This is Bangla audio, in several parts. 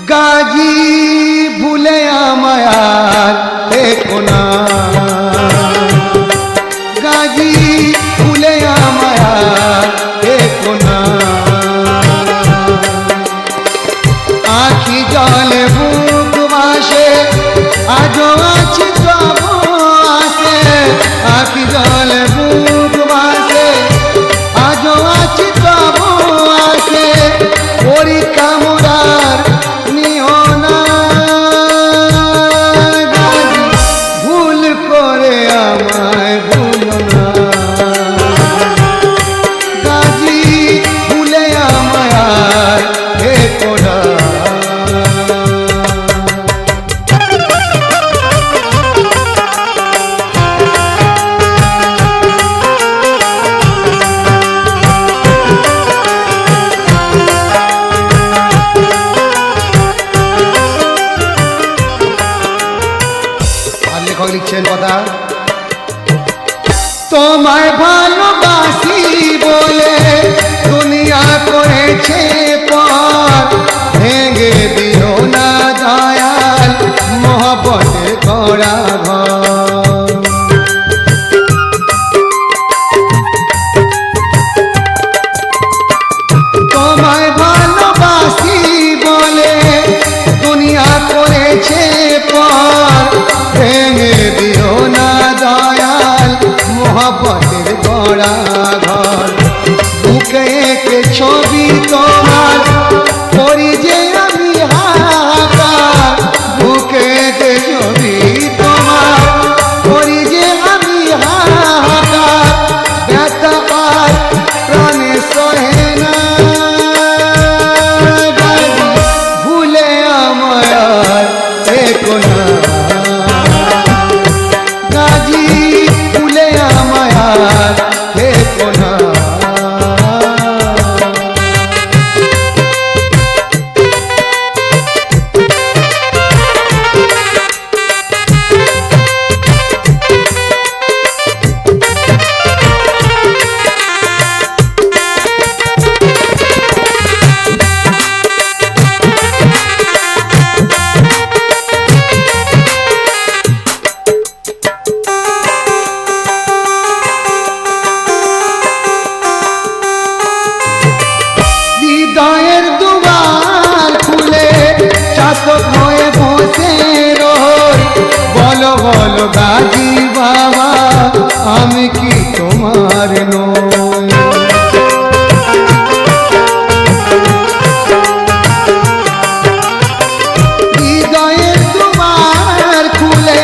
গাজী ভুলে আমায়ার দেখো না, গাজী ভুলে আমায়ার দেখো না। আখি জলে বুক ভাসে আজও আছি তব আসে, আখি জলে বুক ভাসে আজও আছি তব আসে। পরীক্ষা মোরার নিও না, গাজী ভুল করে আমায় ভুলো না, গাজী ভুলে আমায় দেখো না। লেখক লিখছেন কথা, তোমায় ভালোবাসি বলে দুনিয়া করেছে পর, ভেঙে দিও না দয়াল মহব্বতের করা ঘর। তোমায় ভালোবাসি বলে দুনিয়া করেছে পর, ভেঙে দিও না দয়াল মোহব্বতের গড়া ঘর। বুকে এঁকে ছবি তোমার করি যে আমি হাহাকার, বুকে এঁকে ছবি তোমার করি যে আমি হাহাকার। ব্যথা আর প্রাণে সহে না, গাজী ভুলে আমায় দেখো না, গাজী ভুলে আমায় দেখো না। হৃদয়ের দুয়ার খুলে চাতক হয়ে বসে রই, বলো বলো গাজী বাবা আমি কি তোমার নই। হৃদয়ের দুয়ার খুলে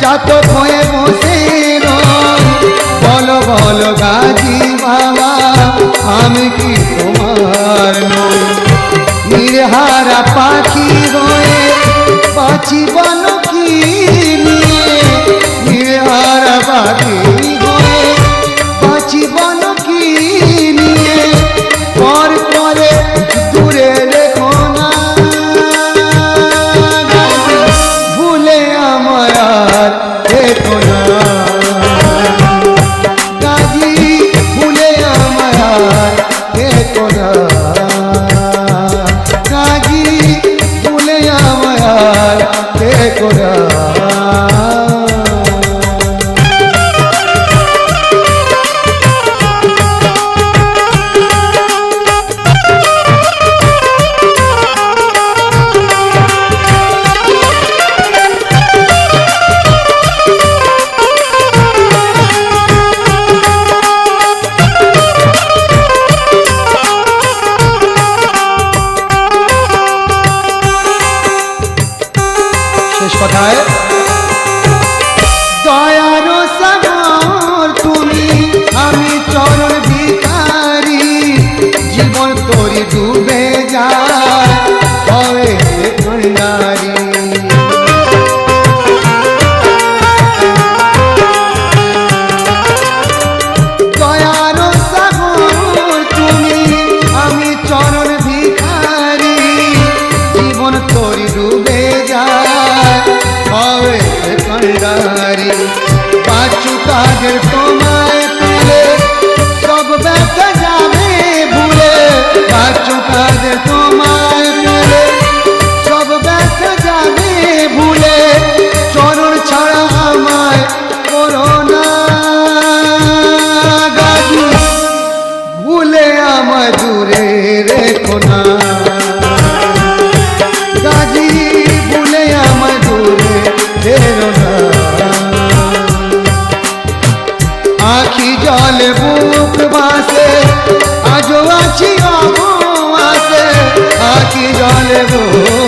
চাতক হয়ে বসে রই, বলো বলো গাজী বাবা আমি কি তোমার নই। নির্হারা পাখি হয়ে বাঁচি বলো কি নিয়ে, নির্হারা পাখি হয়ে বাঁচি বলো কি নিয়ে। পর পরে দূরে রেখো না, গাজী ভুলে আমায় দেখো না, গাজী ভুলে আমায় দেখো না, গাজী ভুলে আমায় দেখো না। শেষ কথায়, দয়ার সাগর তুমি আমি চরণ ভিখারি, জীবন তোরি ডুবে যায় হবে কন্যারি। দয়ার সাগর তুমি আমি চরণ ভিখারি, জীবন তোরি ডুবে যায় হবে কন্যারি। পাঁচু কাজের তোমায় পেলে সব ব্যথা যাবে ভুলে, পাঁচু কাজের তোমায় পেলে বলে গো